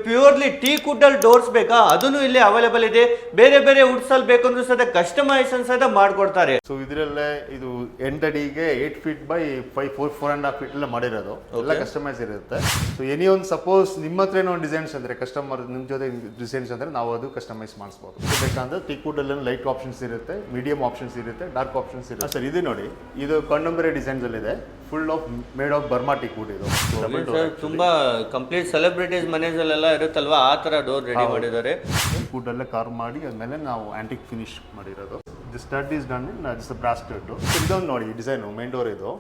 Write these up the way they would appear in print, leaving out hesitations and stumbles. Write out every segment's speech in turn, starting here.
Purely tea ಕುಡ್ಡಲ್ doors ಬೇಕಾ ಅದನ್ನು ಇಲ್ಲಿ ಅವೈಲೇಬಲ್ ಇದೆ. ಬೇರೆ ಬೇರೆ ವುಡ್ಸ್ ಅಲ್ಲಿ ಬೇಕಂದ್ರೂ ಸಹ ಕಸ್ಟಮೈಸೇಷನ್ ಸಹ ಮಾಡ್ಕೊಡ್ತಾರೆ. ಸೊ ಇದರಲ್ಲೇ ಇದು 8 ಅಡಿಗೆ 8 ಫೀಟ್ ಬೈ 4.5 ಫೀಟ್ ಎಲ್ಲ ಮಾಡಿರೋದು ಎಲ್ಲ ಕಸ್ಟಮೈಸ್ ಇರುತ್ತೆ. ಸೊ ಎನಿ ಒಂದು ಸಪೋಸ್ ನಿಮ್ಮ ಹತ್ರ ಏನೋ ಡಿಸೈನ್ಸ್ ಅಂದ್ರೆ ಕಸ್ಟಮರ್ ನಿಮ್ಮ ಜೊತೆ ಡಿಸೈನ್ಸ್ ಅಂದ್ರೆ ನಾವು ಅದು ಕಸ್ಟಮೈಸ್ ಮಾಡಿಸ್ಬೋದು. ಬೇಕಂದ್ರೆ ಟೀ ಕುಡ್ ಅಲ್ಲಿ ಲೈಟ್ ಆಪ್ಷನ್ಸ್ ಇರುತ್ತೆ, ಮೀಡಿಯಂ ಆಪ್ಷನ್ಸ್ ಇರುತ್ತೆ, ಡಾರ್ಕ್ ಆಪ್ಷನ್ಸ್ ಇರುತ್ತೆ. ಸರ್ ಇದು ನೋಡಿ, ಇದು ಕಂಟೆಂಪರರಿ ಡಿಸೈನ್ಸ್ ಅಲ್ಲಿ ಇದೆ, full of made of Burma teak wood. ಇದು ತುಂಬಾ ಕಂಪ್ಲೀಟ್ ಸೆಲೆಬ್ರಿಟೀಸ್ ಮನೆಯಲ್ಲೆಲ್ಲ ಇರುತ್ತಲ್ವಾ, ಆ ತರ ಡೋರ್ ರೆಡಿ ಮಾಡಿದ್ದಾರೆ. ಫುಡ್ ಎಲ್ಲ ಕಾರ್ವ್ ಮಾಡಿ ಆದ್ಮೇಲೆ ನಾವು ಆಂಟಿಕ್ ಫಿನಿಶ್ ಮಾಡಿರೋದು. The stud is done in this brass stud. ಇದೊಂದು ನೋಡಿ ಡಿಸೈನ್ ಮೇನ್ ಡೋರ್ ಇದು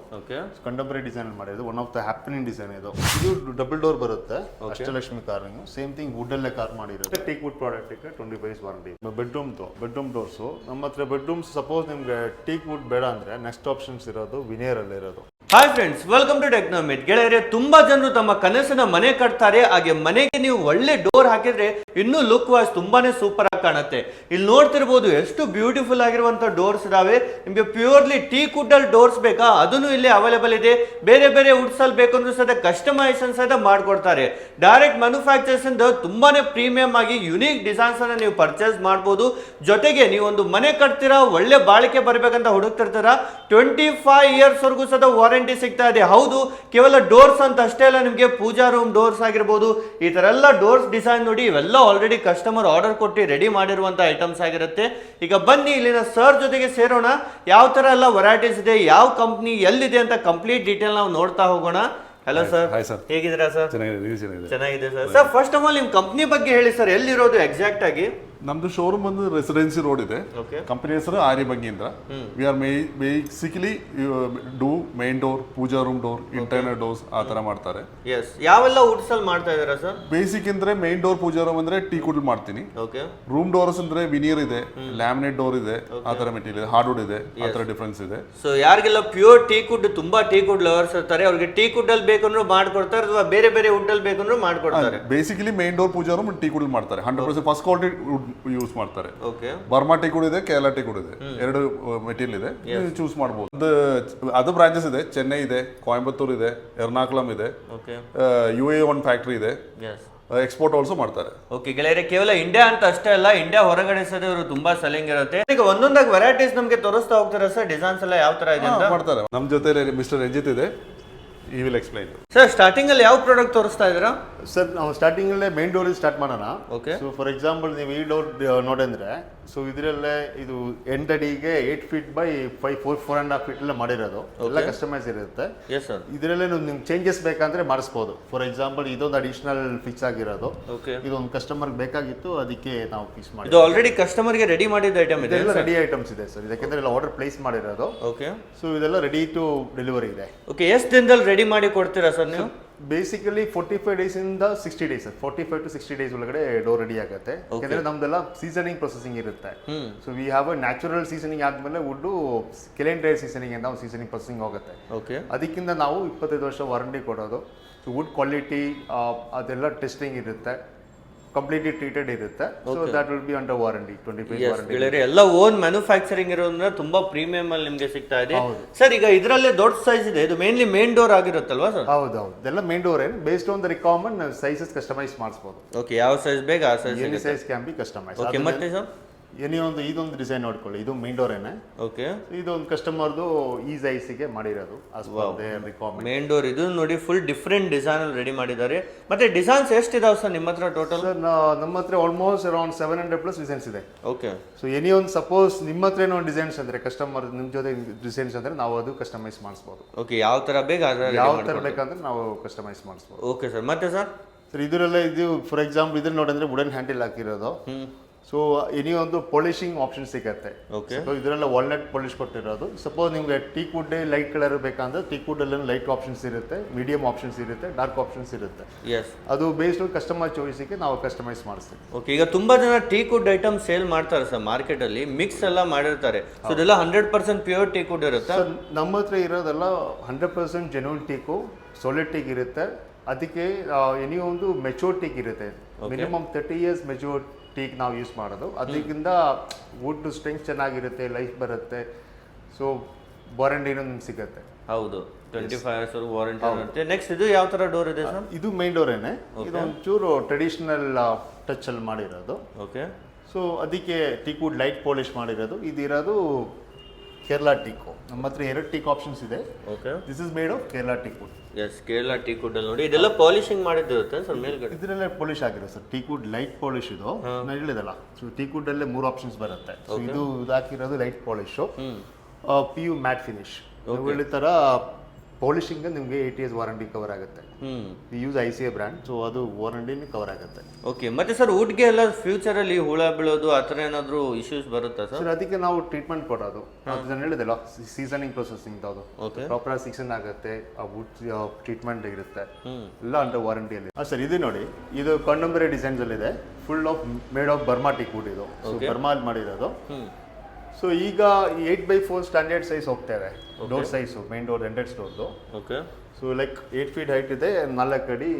ಕಂಟೆಂಪರರಿ ಡಿಸೈನ್ ಮಾಡಿರೋದು, one of the happening design ಇದು. ಇದು ಡಬಲ್ ಡೋರ್ ಬರುತ್ತೆ, Ashtalakshmi carving, same thing wood ಅಲ್ಲೇ ಕಾರ್ ಮಾಡಿರೋದು. Teak wood product 25 warranty. Bedroom doors ನಮ್ಮ ಹತ್ರ ಬೆಡ್ರೂಮ್ಸ್ ಸಪೋಸ್ ನಿಮ್ಗೆ ಟೀಕ್ ವುಡ್ ಬೇಡ ಅಂದ್ರೆ ನೆಕ್ಸ್ಟ್ ಆಪ್ಷನ್ಸ್ ಇರೋದು ವಿನಿಯರ್ ಅಲ್ಲಿ ಇರೋದು. ಹಾಯ್ ಫ್ರೆಂಡ್ಸ್, ವೆಲ್ಕಮ್ ಟು ಟೆಕ್ನೋಮಿಟ್. ಗೆಳೆಯರೆ, ತುಂಬಾ ಜನರು ತಮ್ಮ ಕನಸಿನ ಮನೆ ಕಟ್ತಾರೆ. ಹಾಗೆ ಮನೆಗೆ ನೀವು ಒಳ್ಳೆ ಡೋರ್ ಹಾಕಿದ್ರೆ ಇನ್ನೂ ಲುಕ್ ವಾಯ್ಸ್ ತುಂಬಾನೇ ಸೂಪರ್ ಆಗಿ ಕಾಣುತ್ತೆ. ಇಲ್ಲಿ ನೋಡ್ತಿರ್ಬೋದು ಎಷ್ಟು ಬ್ಯೂಟಿಫುಲ್ ಆಗಿರುವಂತ ಡೋರ್ಸ್ ಇದಾವೆ. ನಿಮ್ಗೆ ಪ್ಯೂರ್ಲಿ ಟೀ ಕುಡ್ಡಲ್ ಡೋರ್ಸ್ ಬೇಕಾ ಅದನ್ನು ಇಲ್ಲಿ ಅವೈಲೇಬಲ್ ಇದೆ. ಬೇರೆ ಬೇರೆ ವುಡ್ಸ್ ಅಲ್ಲಿ ಬೇಕಂದ್ರೂ ಸಹ ಕಸ್ಟಮೈಸೇಷನ್ ಸಹ ಮಾಡ್ಕೊಡ್ತಾರೆ. ಡೈರೆಕ್ಟ್ ಮ್ಯಾನುಫ್ಯಾಕ್ಚರ್ಸ್ ಇಂದ ತುಂಬಾನೇ ಪ್ರೀಮಿಯಂ ಆಗಿ ಯುನೀಕ್ ಡಿಸೈನ್ಸ್ ಅನ್ನ ನೀವು ಪರ್ಚೇಸ್ ಮಾಡಬಹುದು. ಜೊತೆಗೆ ನೀವು ಒಂದು ಮನೆ ಕಟ್ತೀರಾ, ಒಳ್ಳೆ ಬಾಳಿಕೆ ಬರ್ಬೇಕಂತ ಹುಡುಕ್ತಿರ್ತೀರಾ, 25 ಇಯರ್ಸ್ ವರೆಗೂ ಸಹ ವಾರಂಟಿ ಸಿಗ್ತಾ ಇದೆ. ಹೌದು, ಕೇವಲ ಡೋರ್ಸ್ ಅಂತ ಅಷ್ಟೇ ಅಲ್ಲ, ನಿಮಗೆ ಪೂಜಾ ರೂಮ್ ಡೋರ್ಸ್ ಆಗಿರ್ಬೋದು, ಈ ತರ ಎಲ್ಲ ಡೋರ್ಸ್ ಡಿಸೈನ್ ನೋಡಿ, ಇವೆಲ್ಲ ಆಲ್ರೆಡಿ ಕಸ್ಟಮರ್ ಆರ್ಡರ್ ಕೊಟ್ಟು ರೆಡಿ ಮಾಡಿರುವಂತ ಐಟಮ್ಸ್ ಆಗಿರುತ್ತೆ. ಈಗ ಬನ್ನಿ ಇಲ್ಲಿನ ಸರ್ ಜೊತೆಗೆ ಸೇರೋಣ. ಯಾವ ತರ ಎಲ್ಲ ವೆರೈಟೀಸ್ ಇದೆ, ಯಾವ ಕಂಪ್ನಿ ಎಲ್ಲಿದೆ ಅಂತ ಕಂಪ್ಲೀಟ್ ಡೀಟೇಲ್ ನಾವು ನೋಡ್ತಾ ಹೋಗೋಣ. Hello sir. ಹಾಯ್ ಸರ್, ಹೇಗಿದ್ದೀರಾ ಸರ್? ಚೆನ್ನಾಗಿದೆ sir. Sir first of all ನಿಮ್ ಕಂಪ್ನಿ ಬಗ್ಗೆ ಹೇಳಿ ಸರ್, ಎಲ್ಲಿರೋದು ಎಕ್ಸಾಕ್ಟ್ ಆಗಿ? ನಮ್ದು ಶೋರೂಮ್ ಬಂದು ರೆಸಿಡೆನ್ಸಿ ರೋಡ್ ಇದೆ. ಕಂಪನಿ ಹೆಸರು ಆರ್ಯಭಂಗೀಂದ್ರ. We are basically do main door, puja room door, internal doors ಆ ತರ ಮಾಡ್ತಾರೆ. ಯಾವೆಲ್ಲ ವುಡ್ಸ್ ಅಲ್ಲಿ ಮಾಡ್ತಾ ಇದ್ದೀರಾ ಸರ್? ಬೇಸಿಕ್ ಅಂದ್ರೆ ಮೇನ್ ಡೋರ್ ಪೂಜಾ ರೂಮ್ ಅಂದ್ರೆ ಟೀ ಕುಡ್ ಮಾಡ್ತೀನಿ. ರೂಮ್ ಡೋರ್ಸ್ ಅಂದ್ರೆ ವಿನಿಯರ್ ಇದೆ, ಲ್ಯಾಮಿನೇಟ್ ಡೋರ್ ಇದೆ, ಆ ತರ ಮೆಟೀರಿಯಲ್ ಹಾರ್ಡ್ವುಡ್ ಇದೆ, ಆ ತರ ಡಿಫ್ರೆನ್ಸ್ ಇದೆ. ಸೊ ಯಾರಿಗೆಲ್ಲ ಪ್ಯೂರ್ ಟೀ ಕುಡ್, ತುಂಬಾ ಟೀ ಕುಡ್ ಲವರ್ಸ್ ಇರ್ತಾರೆ, ಅವ್ರಿಗೆ ಟೀ ಕುಡ್ ಅಲ್ಲಿ ಬೇಕಂದ್ರೂ ಮಾಡ್ಕೊಡ್ತಾರೆ, ಅಥವಾ ಬೇರೆ ಬೇರೆ ವುಡ್ ಅಲ್ಲಿ ಬೇಕಂದ್ರೂ ಮಾಡ್ಕೊಡ್ತಾರೆ. Basically main door puja room teak wood ಮಾಡ್ತಾರೆ. 100% ಫಸ್ಟ್ ಕ್ವಾಲಿಟಿ ವುಡ್ ಯೂಸ್ ಮಾಡ್ತಾರೆ. ಬರ್ಮಾ ಟೀ ಕುಡ್ ಇದೆ, ಕೇರಳ ಟೀ ಕುಡ್ ಇದೆ, ಎರಡು ಮೆಟೀರಿಯಲ್ ಇದೆ, ಚೂಸ್ ಮಾಡಬಹುದು. ಅದು ಬ್ರಾಂಚಸ್ ಇದೆ, ಚೆನ್ನೈ ಇದೆ, ಕೊಯಂಬತ್ತೂರ್ ಇದೆ, ಎರ್ನಾಕುಲಂ ಇದೆ, UAE ಒಂದು ಫ್ಯಾಕ್ಟರಿ ಇದೆ, ಎಕ್ಸ್ಪೋರ್ಟ್ ಆಲ್ಸೋ ಮಾಡ್ತಾರೆ. ಓಕೆ ಗೆಳೆಯರೆ, ಕೇವಲ ಇಂಡಿಯಾ ಅಂತ ಅಷ್ಟೇ ಅಲ್ಲ, ಇಂಡಿಯಾ ಹೊರಗಡೆ ಸಹ ಇವರು ತುಂಬಾ ಸೆಲ್ಲಿಂಗ್ ಇರುತ್ತೆ. ಈಗ ಒಂದೊಂದಾಗಿ ವೆರೈಟೀಸ್ ನಮಗೆ ತೋರಿಸ್ತಾ ಹೋಗ್ತಾರೆ ಸರ್, ಡಿಸೈನ್ಸ್ ಎಲ್ಲ ಯಾವ ತರ ಇದೆ ಅಂತ ಮಾಡ್ತಾರೆ. ನಮ್ಮ ಜೊತೆ ಮಿಸ್ಟರ್ ರಂಜಿತ್ ಇದೆ, he will explain. Sir starting ಅಲ್ಲಿ ಯಾವ ಪ್ರಾಡಕ್ಟ್ ತೋರಿಸ್ತಾ ಇದ್ದೀರಾ? ಸರ್ ನಾವು ಸ್ಟಾರ್ಟಿಂಗ್ ಅಲ್ಲೇ ಮೇನ್ ಡೋರ್ ಸ್ಟಾರ್ಟ್ ಮಾಡೋಣ. ಸೊ ಫಾರ್ ಎಕ್ಸಾಂಪಲ್ ನೀವು ಈ ಡೋರ್ ನೋಡಿದ್ರೆ, ಸೊ ಇದರಲ್ಲೇ ಇದು 8 ಅಡಿಗೆ 8 ಫೀಟ್ ಬೈ 4.5 ಫೀಟ್ ಎಲ್ಲ ಮಾಡಿರೋದು ಎಲ್ಲ ಕಸ್ಟಮೈಸ್ ಇರುತ್ತೆ. ಇದರಲ್ಲೇ ನಿಮ್ಗೆ ಚೇಂಜಸ್ ಬೇಕಂದ್ರೆ ಮಾಡಿಸ್ಬೋದು. ಫಾರ್ ಎಕ್ಸಾಂಪಲ್ ಇದೊಂದು ಅಡಿಷನಲ್ ಫಿಕ್ಸ್ ಆಗಿರೋದು, ಇದೊಂದು ಕಸ್ಟಮರ್ ಬೇಕಾಗಿತ್ತು, ಅದಕ್ಕೆ ನಾವು ಫಿಕ್ಸ್ ಮಾಡಿ. ಇದು ಆಲ್ರೆಡಿ ಕಸ್ಟಮರ್ ಗೆ ರೆಡಿ ಮಾಡಿದ ಐಟಮ್ ಇದೆ, ಎಲ್ಲ ರೆಡಿ ಐಟಮ್ಸ್ ಇದೆ ಸರ್. ಯಾಕಂದ್ರೆ ಎಲ್ಲ ಆರ್ಡರ್ ಪ್ಲೇಸ್ ಮಾಡಿರೋದು. ಸೊ ಇದೆಲ್ಲ ರೆಡಿ ಟು ಡೆಲಿವರಿ ಇದೆ. ಓಕೆ, ಎಷ್ಟು ದಿನದಲ್ಲಿ ರೆಡಿ ಮಾಡಿ ಕೊಡ್ತೀರಾ ಸರ್ ನೀವು? ಬೇಸಿಕಲಿ 45 ಡೇಸ್ ಇಂದ 60 ಡೇಸ್, 45 to 60 ಡೇಸ್ ಒಳಗಡೆ ಡೋರ್ ರೆಡಿ ಆಗುತ್ತೆ. ಯಾಕಂದ್ರೆ ನಮ್ದೆಲ್ಲ ಸೀಸನಿಂಗ್ ಪ್ರೊಸೆಸಿಂಗ್ ಇರುತ್ತೆ. So we have a natural seasoning ಆದ್ಮೇಲೆ ವುಡ್ ಕೆಲೆಂಡ್ರೈಡ್ ಸೀಸನಿಂಗ್ ಅಂತ ಸೀಸನಿಂಗ್ ಪ್ರೊಸೆಸಿಂಗ್ ಹೋಗುತ್ತೆ. ಅದಕ್ಕಿಂತ ನಾವು 25 ವರ್ಷ ವಾರಂಟಿ ಕೊಡೋದು. ವುಡ್ ಕ್ವಾಲಿಟಿ ಅದೆಲ್ಲ ಟೆಸ್ಟಿಂಗ್ ಇರುತ್ತೆ, ಕಂಪ್ಲೀಟ್ಲಿ ಟ್ರೀಟೆಡ್ ಇರುತ್ತೆ. So that will be under warranty, 25 warranty. ಎಲ್ಲ ಓನ್ ಮ್ಯಾನುಫ್ಯಾಕ್ಚರಿಂಗ್ ಇರೋದ್ರಿಂದ ತುಂಬಾ ಪ್ರೀಮಿಯಂ ಅಲ್ಲಿ ನಿಮಗೆ ಸಿಗ್ತಾ ಇದೆ. ಸರ್ ಈಗ ಇದರಲ್ಲೇ ದೊಡ್ಡ ಸೈಜ್ ಇದೆ, ಇದು ಮೇನ್ಲಿ ಮೇನ್ ಡೋರ್ ಆಗಿರುತ್ತಲ್ವಾ ಸರ್? ಹೌದು, ಇದೆಲ್ಲ ಮೇನ್ ಡೋರ್ ಏನು, based on the requirement sizes customise ಮಾಡಿಸಬಹುದು. ಓಕೆ, ಯಾವ ಸೈಜ್ ಬೇಕು ಆ size, any size can be customise. Okay, ಮತ್ತೆ ಸರ್ ಇದೊಂದು ಡಿಸೈನ್ ನೋಡ್ಕೊಳ್ಳಿ, ಇದು ಮೇನ್ ಡೋರ್ ಏನೇ. ಓಕೆ, ಇದೊಂದು ಕಸ್ಟಮರ್ದು ಈ ಸೈಜ್ಗೆ ಮಾಡಿರೋದು ಮೇನ್ ಡೋರ್. ಇದು ನೋಡಿ ಫುಲ್ ಡಿಫ್ರೆಂಟ್ ಡಿಸೈನ್ ಅಲ್ಲಿ ರೆಡಿ ಮಾಡಿದ್ದಾರೆ. ಮತ್ತೆ ಡಿಸೈನ್ಸ್ ಎಷ್ಟು ಇದಾವೆ ಸರ್ ನಿಮ್ಮ ಹತ್ರ ಟೋಟಲ್? ಸರ್ ನಮ್ಮ ಹತ್ರ ಆಲ್ಮೋಸ್ಟ್ ಅರೌಂಡ್ 700+ ಡಿಸೈನ್ಸ್ ಇದೆ. ಓಕೆ, ಸೊ ಎನಿ ಒಂದು ಸಪೋಸ್ ನಿಮ್ಮ ಹತ್ರ ಏನೋ ಡಿಸೈನ್ಸ್ ಅಂದ್ರೆ ಕಸ್ಟಮರ್ ನಿಮ್ಮ ಜೊತೆ ಡಿಸೈನ್ಸ್ ಅಂದ್ರೆ ನಾವು ಅದು ಕಸ್ಟಮೈಸ್ ಮಾಡಿಸ್ಬೋದು. ಓಕೆ, ಯಾವ ತರ ಬೇಕು ಯಾವ ತರ ಬೇಕಂದ್ರೆ ನಾವು ಕಸ್ಟಮೈಸ್ ಮಾಡಿಸ್ಬೋದು. ಓಕೆ ಸರ್, ಮತ್ತೆ ಸರ್ ಇದರಲ್ಲೇ ಇದು ಫಾರ್ ಎಕ್ಸಾಂಪಲ್ ಇದನ್ನ ನೋಡಿದ್ರೆ ವುಡನ್ ಹ್ಯಾಂಡಲ್ ಹಾಕಿರೋದು. ಸೊ ಎನಿ ಒಂದು ಪಾಲಿಶಿಂಗ್ ಆಪ್ಷನ್ ಸಿಗುತ್ತೆ. ಇದರೆಲ್ಲ ವಾಲ್ನಟ್ ಪಾಲಿಶ್ ಕೊಟ್ಟಿರೋದು. ಸಪೋಸ್ ನಿಮ್ಗೆ ಟೀಕ್ ವುಡ್ ಲೈಟ್ ಕಲರ್ ಬೇಕಂದ್ರೆ ಟೀಕ್ ವುಡ್ ಅಲ್ಲಿ ಲೈಟ್ ಆಪ್ಷನ್ಸ್ ಇರುತ್ತೆ, ಮೀಡಿಯಂ ಆಪ್ಷನ್ಸ್ ಇರುತ್ತೆ, ಡಾರ್ಕ್ ಆಪ್ಷನ್ಸ್ ಇರುತ್ತೆ. ಅದು ಬೇಸ್ಡ್ ಕಸ್ಟಮರ್ ಚಾಯ್ಸ್ಗೆ ನಾವು ಕಸ್ಟಮೈಸ್ ಮಾಡಿಸ್ತೀವಿ. ಓಕೆ, ಈಗ ತುಂಬಾ ಜನ ಟೀಕ್ ವುಡ್ ಐಟಮ್ ಸೇಲ್ ಮಾಡ್ತಾರೆ ಸರ್ ಮಾರ್ಕೆಟ್ ಅಲ್ಲಿ, ಮಿಕ್ಸ್ ಎಲ್ಲ ಮಾಡಿರ್ತಾರೆ. ಸೊ ಇದೆಲ್ಲ 100% ಪ್ಯೂರ್ ಟೀಕ್ ವುಡ್ ಇರುತ್ತೆ. ನಮ್ಮ ಹತ್ರ ಇರೋದೆಲ್ಲ 100% ಜೆನ್ಯೂನ್ ಟೀಕು, ಸಾಲಿಡ್ ಟೀಕ್ ಇರುತ್ತೆ. ಅದಕ್ಕೆ ಎನಿ ಒಂದು ಮೆಚೂರ್ ಟೀಕ್ ಇರುತ್ತೆ, ಮಿನಿಮಮ್ 30 years ಮೆಚೂರ್ ಟೀಕ್ ನಾವು ಯೂಸ್ ಮಾಡೋದು. ಅದಕ್ಕಿಂತ ವುಡ್ ಸ್ಟ್ರೆಂಗ್ತ್ ಚೆನ್ನಾಗಿರುತ್ತೆ, ಲೈಫ್ ಬರುತ್ತೆ. ಸೊ ವಾರಂಟಿನೂ ನಿಮ್ಗೆ ಸಿಗುತ್ತೆ. ಹೌದು 25 ಇಯರ್ಸ್ ವಾರಂಟಿ ಇರುತ್ತೆ. ನೆಕ್ಸ್ಟ್ ಇದು ಯಾವ ತರ ಡೋರ್ ಇದೆ ಸರ್? ಇದು ಮೈನ್ ಡೋರೇನೆ. ಇದು ಒಂಚೂರು ಟ್ರೆಡಿಷನಲ್ ಟಚ್ ಅಲ್ಲಿ ಮಾಡಿರೋದು. ಓಕೆ. ಸೊ ಅದಕ್ಕೆ ಟೀಕ್ವುಡ್ ಲೈಟ್ ಪಾಲಿಶ್ ಮಾಡಿರೋದು. ಇದಿರೋದು ಕೇರಳ ಟೀಕು. ನಮ್ಮ ಹತ್ರ 2 ಟೀಕ್ ಆಪ್ಷನ್ಸ್ ಇದೆ. Okay. This is made of Kerala teakwood. Yes, Kerala teakwood ಅಲ್ಲಿ ನೋಡಿ ಇದೆಲ್ಲ ಪಾಲಿಶಿಂಗ್ ಮಾಡಿದಿರುತ್ತೆ ಸರ್ ಮೇಲ್ಗಡೆ. ಇದರಲ್ಲೇ ಪಾಲಿಶ್ ಆಗಿರೋ ಸರ್. ಟೀಕ್ವುಡ್ ಲೈಟ್ ಪಾಲಿಶ್ ಇದು ನಾನು ಹೇಳಿದಲ್ಲ. ಸೊ ಟೀಕ್ವುಡ್ ಅಲ್ಲೇ 3 ಆಪ್ಷನ್ಸ್ ಬರುತ್ತೆ. ಸೊ ಇದು ಹಾಕಿರೋದು light polish, PU mat finish. ಒಳ್ಳೆ ತರ ಪಾಲಿಶಿಂಗ್ ನಿಮಗೆ 8 years ವಾರಂಟಿ ಕವರ್ ಆಗುತ್ತೆ. ಯೂಸ್ ICA ಬ್ರ್ಯಾಂಡ್, ಸೊ ಅದು ವಾರಂಟಿನೂ ಕವರ್ ಆಗುತ್ತೆ. ಓಕೆ. ಮತ್ತೆ ಸರ್ ವುಡ್ಗೆ ಎಲ್ಲ ಫ್ಯೂಚರ್ ಅಲ್ಲಿ ಹುಳ ಬೀಳೋದು ಆ ಥರ ಏನಾದರೂ ಇಶ್ಯೂಸ್ ಬರುತ್ತಾ ಸರ್? ಅದಕ್ಕೆ ನಾವು ಟ್ರೀಟ್ಮೆಂಟ್ ಕೊಡೋದು. ಅದು ನಾನು ಹೇಳಿದಲ್ಲ, ಸೀಸನಿಂಗ್ ಪ್ರೊಸೆಸಿಂಗ್ ಅದು ಪ್ರಾಪರ್ ಸೀಸನ್ ಆಗುತ್ತೆ. ಆ ವುಡ್ ಟ್ರೀಟ್ಮೆಂಟ್ ಇರುತ್ತೆ, ಎಲ್ಲ ಅಂಡರ್ ವಾರಂಟಿಯಲ್ಲಿ. ಸರ್ ಇದು ನೋಡಿ, ಇದು ಕಂಟೆಂಪರರಿ ಡಿಸೈನ್ಸ್ ಅಲ್ಲಿ ಇದೆ. Full of made of Burma teakwood. ಇದು ಬರ್ಮಾ ಅಲ್ಲಿ ಮಾಡಿರೋದು. ಸೊ ಈಗ 8x4 ಸ್ಟ್ಯಾಂಡರ್ಡ್ ಸೈಜ್ ಹೋಗ್ತೇವೆ. ಡೋರ್ ಸೈಜು ಮೇನ್ ಡೋರ್ ಎಂಟೆಡ್ ಸ್ಟೋರ್ದು. Okay. So like 8 feet height ಇದೆ, 4 ಅಡಿ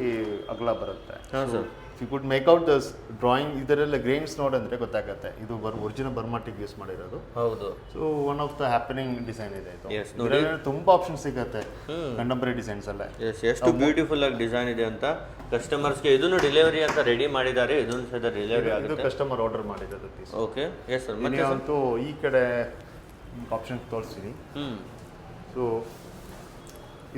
ಅಗಲ ಬರುತ್ತೆ. ಹಾಂ sir. You could make out the drawing. ಇದರೆಲ್ಲ ಗ್ರೇನ್ಸ್ ನೋಡಿದ್ರೆ ಗೊತ್ತಾಗುತ್ತೆ ಇದು ಒರಿಜಿನಲ್ ಬರ್ಮಾಟಿಕ್ ಯೂಸ್ ಮಾಡಿರೋದು. ಹೌದು. So one of the happening design ಇದೆ ಇದು. Yes, ನೋಡಿ. ತುಂಬಾ ಆಪ್ಷನ್ ಸಿಗುತ್ತೆ ಕಂಟೆಂಪರರಿ ಡಿಸೈನ್ಸ್ ಅಲ್ಲೇ. ಎಷ್ಟು ಬ್ಯೂಟಿಫುಲ್ ಆಗಿ ಡಿಸೈನ್ ಇದೆ ಅಂತ. ಕಸ್ಟಮರ್ಸ್ಗೆ ಇದನ್ನು ಡೆಲಿವರಿ ಅಂತ ರೆಡಿ ಮಾಡಿದ್ದಾರೆ. ಇದನ್ನು ಸಹ ಡೆಲಿವರಿ ಇದು ಆಗುತ್ತೆ. ಕಸ್ಟಮರ್ ಆರ್ಡರ್ ಮಾಡಿರೋದು ಪೀಸ್. ಓಕೆ. Yes sir. ಮತ್ತೆ ಅಂತೂ ಈ ಕಡೆ ಆಪ್ಷನ್ ತೋರಿಸ್ತೀನಿ. ಸೊ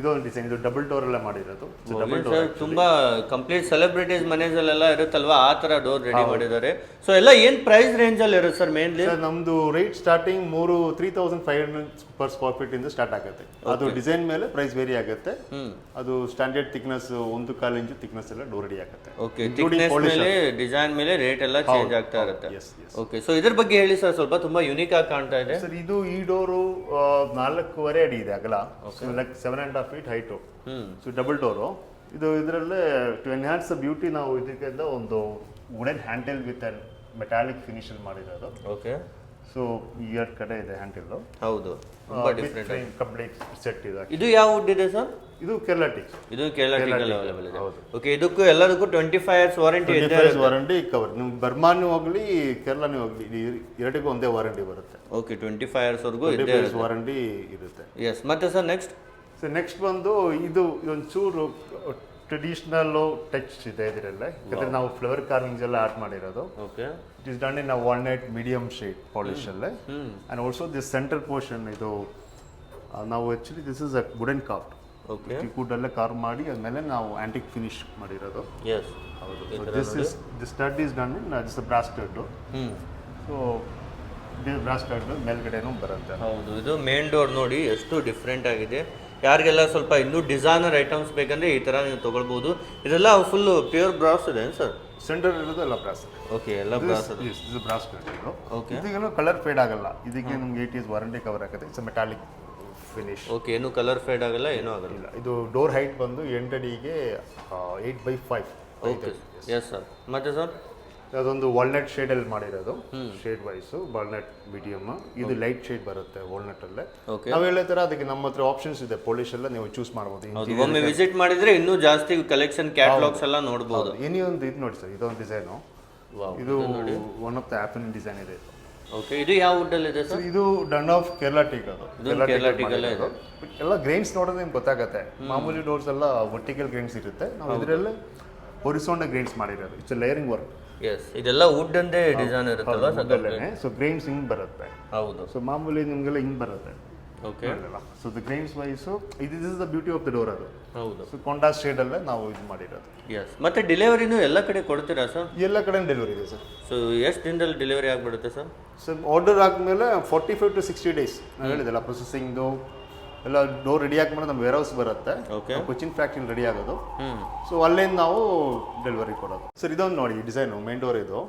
ಇದೊಂದು ಡಿಸೈನ್. ಇದು ಡಬಲ್ ಡೋರ್ ಎಲ್ಲ ಮಾಡಿರೋದು. ಡಬಲ್ ಡೋರ್ ತುಂಬಾ ಕಂಪ್ಲೀಟ್ ಸೆಲೆಬ್ರಿಟೀಸ್ ಮನೆಯಲ್ಲೆಲ್ಲ ಇರುತ್ತಲ್ವಾ, ಆ ತರ ಡೋರ್ ರೆಡಿ ಮಾಡಿದ್ದಾರೆ. ಸೊ ಎಲ್ಲ ಏನ್ ಪ್ರೈಸ್ ರೇಂಜ್ ಅಲ್ಲಿ ಇರುತ್ತೆ ಸರ್ ಮೇನ್ಲಿ? ನಮ್ದು rate starting 3,500 per square feet ಇಂದ ಸ್ಟಾರ್ಟ್ ಆಗುತ್ತೆ. ಅದು ಡಿಸೈನ್ ಮೇಲೆ ಪ್ರೈಸ್ ವೇರಿ ಆಗುತ್ತೆ. ಅದು ಸ್ಟ್ಯಾಂಡರ್ಡ್ ಥಿಕ್ನೆಸ್ 1.25 ಇಂಚ್ ಥಿಕ್ನೆಸ್ ಎಲ್ಲ ಡೋರ್ ರೆಡಿ ಆಗುತ್ತೆ. ಓಕೆ. ಥಿಕ್ನೆಸ್ ಮೇಲೆ ಡಿಸೈನ್ ಮೇಲೆ ರೇಟ್ ಎಲ್ಲ ಚೇಂಜ್ ಆಗ್ತಾ ಇರುತ್ತೆ. ಓಕೆ. ಸೊ ಇದ್ರ ಬಗ್ಗೆ ಹೇಳಿ ಸರ್, ಸ್ವಲ್ಪ ತುಂಬಾ ಯುನಿಕ್ ಆಗಿ ಕಾಣ್ತಾ ಇದೆ ಸರ್. ಇದು ಈ ಡೋರು 4.5 ಅಡಿ ಇದೆ ಅಗಲ. Like 7.5 feet height. So double door ಇದು. ಇದರಲ್ಲೇ ಟು ಎನ್ಹಾನ್ಸ್ ದ ಬ್ಯೂಟಿ ನಾವು ಇದಕ್ಕಿಂತ ಒಂದು wooden handle with and metallic finish ಅಲ್ಲಿ ಮಾಡಿರೋದು. ಓಕೆ. ಸೊ ಈ 2 ಕಡೆ ಇದೆ ಹ್ಯಾಂಡಲ್. ಹೌದು, ತುಂಬಾ ಡಿಫರೆಂಟ್ ಕಂಪ್ಲೀಟ್ ಸೆಟ್ ಇದೆ. ಇದು ಯಾವ ವುಡ್ ಇದೆ ಸರ್? ಇದು ಕೇರಳ ಟೀಕ್. ಇದು ಕೇರಳ ಟೀಕ್ ಅವೈಲೇಬಲ್ ಇದೆ. ಓಕೆ. ಇದಕ್ಕೂ ಎಲ್ಲದಕ್ಕೂ 25 years ವಾರಂಟಿ ಇದೆ. Warranty cover. ನಿಮ್ಗೆ ಬರ್ಮಾನು ಹೋಗ್ಲಿ ಕೇರಳನೂ ಹೋಗ್ಲಿ ಎರಡಕ್ಕೂ ಒಂದೇ ವಾರಂಟಿ ಬರುತ್ತೆ. ಓಕೆ. 25 years ವರೆಗೂ ಇದೆ ವಾರಂಟಿ ಇರುತ್ತೆ. ಎಸ್. ಮತ್ತೆ ಸರ್ ನೆಕ್ಸ್ಟ್? ಸೊ ನೆಕ್ಸ್ಟ್ ಬಂದು ಇದು ಒಂಚೂರು ಟ್ರೆಡಿಷನಲ್ ಟಚ್ ಇದೆ ಇದರಲ್ಲೇ. ಯಾಕಂದ್ರೆ ನಾವು ಫ್ಲವರ್ ಕಾರ್ವಿಂಗ್ಸ್ ಎಲ್ಲ ಆರ್ಟ್ ಮಾಡಿರೋದು. Okay. It is done in a walnut medium shade polish ಅಲ್ಲೇ. And also this centre portion ಇದು ನಾವು actually this is a wooden carve. Okay. Teakwood ಅಲ್ಲೇ ಕಾರ್ವ್ ಮಾಡಿ ಆದ್ಮೇಲೆ ನಾವು ಆಂಟಿಕ್ ಫಿನಿಶ್ ಮಾಡಿರೋದು. ಎಸ್. ಹೌದು. This stud is done in this brass stud. So brass stud ಮೇಲ್ಗಡೆನೂ ಬರುತ್ತೆ. ಹೌದು. ಇದು ಮೇನ್ ಡೋರ್ ನೋಡಿ ಎಷ್ಟು ಡಿಫ್ರೆಂಟ್ ಆಗಿದೆ. ಯಾರಿಗೆಲ್ಲ ಸ್ವಲ್ಪ ಇನ್ನೂ ಡಿಸೈನರ್ ಐಟಮ್ಸ್ ಬೇಕಂದ್ರೆ ಈ ತರ ನೀವು ತಗೊಳ್ಬಹುದು. ಇದೆಲ್ಲ ಫುಲ್ ಪ್ಯೂರ್ ಬ್ರಾಸ್ ಇದೆ ಸರ್? ಸೆಂಟರ್ ಇರೋದು ಎಲ್ಲ ಬ್ರಾಸ್. ಓಕೆ. ಎಲ್ಲ ಬ್ರಾಸ್. ಇದು ಬ್ರಾಸ್ ಸ್ಟಡ್. ಓಕೆ. ಇದೀಗೇನು ಕಲರ್ ಫೇಡ್ ಆಗಲ್ಲ. ಇದಕ್ಕೆ ನಮ್ಗೆ 8 years ವಾರಂಟಿ ಕವರ್ ಆಗುತ್ತೆ. It's metallic finish. ಓಕೆ. ಏನು ಕಲರ್ ಫೇಡ್ ಆಗಲ್ಲ, ಏನೂ ಆಗಲ್ಲ. ಇದು ಡೋರ್ ಹೈಟ್ ಬಂದು 8 ಅಡಿಗೆ 8x5. ಓಕೆ. Yes sir. ಮತ್ತೆ ಸರ್? ಅದೊಂದು ವಾಲ್ನಟ್ ಶೇಡ್ ಅಲ್ಲಿ ಮಾಡಿರೋದು. Shade wise walnut medium. ಇದು ಲೈಟ್ ಶೇಡ್ ಬರುತ್ತೆ ವಾಲ್ನಟ್ ಅಲ್ಲೇ. ನಾವು ಹೇಳೋ ತರ ಅದಕ್ಕೆ ನಮ್ಮ ಹತ್ರ ಆಪ್ಷನ್ಸ್ ಇದೆ. ಪಾಲಿಶ್ ಎಲ್ಲ ನೀವು ಚೂಸ್ ಮಾಡಬಹುದು. ಒಮ್ಮೆ ವಿಸಿಟ್ ಮಾಡಿದ್ರೆ ಇನ್ನೂ ಜಾಸ್ತಿ ಕಲೆಕ್ಷನ್ ಕ್ಯಾಟಲಾಗ್ಸ್ ಎಲ್ಲ ನೋಡಬಹುದು. ಏನೇ ಒಂದು ಇದು ನೋಡಿ ಸರ್, ಇದೊಂದು ಡಿಸೈನು. ಇದು one of the happening design ಇದೆ. ಓಕೆ. ಇದು ಯಾವ ವುಡ್ ಅಲ್ಲಿ ಇದೆ ಸರ್? ಇದು ಡನ್ ಆಫ್ ಕೇರಳ ಟೀಕ್. ಅದು ಕೇರಳ ಟೀಕ್ ಅಲ್ಲೇ ಇದೆ. ಎಲ್ಲ ಗ್ರೈನ್ಸ್ ನೋಡೋದು ನಿಮ್ಗೆ ಗೊತ್ತಾಗುತ್ತೆ. ಮಾಮೂಲಿ ಡೋರ್ಸ್ ಎಲ್ಲ ವರ್ಟಿಕಲ್ ಗ್ರೈನ್ಸ್ ಇರುತ್ತೆ. ನಾವು ಇದರಲ್ಲೇ ಹೊರಿಸೋಂಡ ಗ್ರೈನ್ಸ್ ಮಾಡಿರೋದು. It's layering work. ಎಸ್. ಇದೆಲ್ಲ ವುಡ್ ಅಂದೇ ಡಿಸೈನ್ ಇರುತ್ತಲ್ಲ ಸರ್? ಸೊ ಗ್ರೈನ್ಸ್ ಹಿಂಗ್ ಬರುತ್ತೆ. ಹೌದು. ಸೊ ಮಾಮೂಲಿ ನಿಮ್ಗೆಲ್ಲ ಹಿಂಗ್ ಬರುತ್ತೆ. Okay. So the grains wise this is the beauty of the door. ಅದು ಹೌದು. ಸೊ ಕಾಂಟ್ರಾಸ್ಟ್ ಶೇಡ್ ಅಲ್ಲೇ ನಾವು ಇದು ಮಾಡಿರೋದು. ಎಸ್. ಮತ್ತೆ ಡೆಲಿವರಿನೂ ಎಲ್ಲ ಕಡೆ ಕೊಡ್ತೀರಾ ಸರ್? ಎಲ್ಲ ಕಡೆ ಡೆಲಿವರಿ ಇದೆ ಸರ್. ಸೊ ಎಷ್ಟು ದಿನದಲ್ಲಿ ಡೆಲಿವರಿ ಆಗಿಬಿಡುತ್ತೆ ಸರ್? ಸರ್ ಆರ್ಡರ್ ಆದಮೇಲೆ 45 to 60 days. ನಾನು ಹೇಳಿದೆಲ್ಲ ಪ್ರೊಸೆಸಿಂಗ್ದು ಎಲ್ಲ ಡೋರ್ ರೆಡಿ ಆದ್ಮೇಲೆ ನಮ್ಮ ವೇರ್ ಹೌಸ್ ಬರುತ್ತೆ. ಕೊಚ್ಚಿನ್ ಫ್ಯಾಕ್ಟ್ರಿ ರೆಡಿ ಆಗೋದು. ಸೊ ಅಲ್ಲಿಂದ ನಾವು ಡೆಲಿವರಿ ಕೊಡೋದು. ಸರ್ ಇದೊಂದು ನೋಡಿ ಡಿಸೈನ್ ಮೇನ್ ಡೋರ್. ಇದು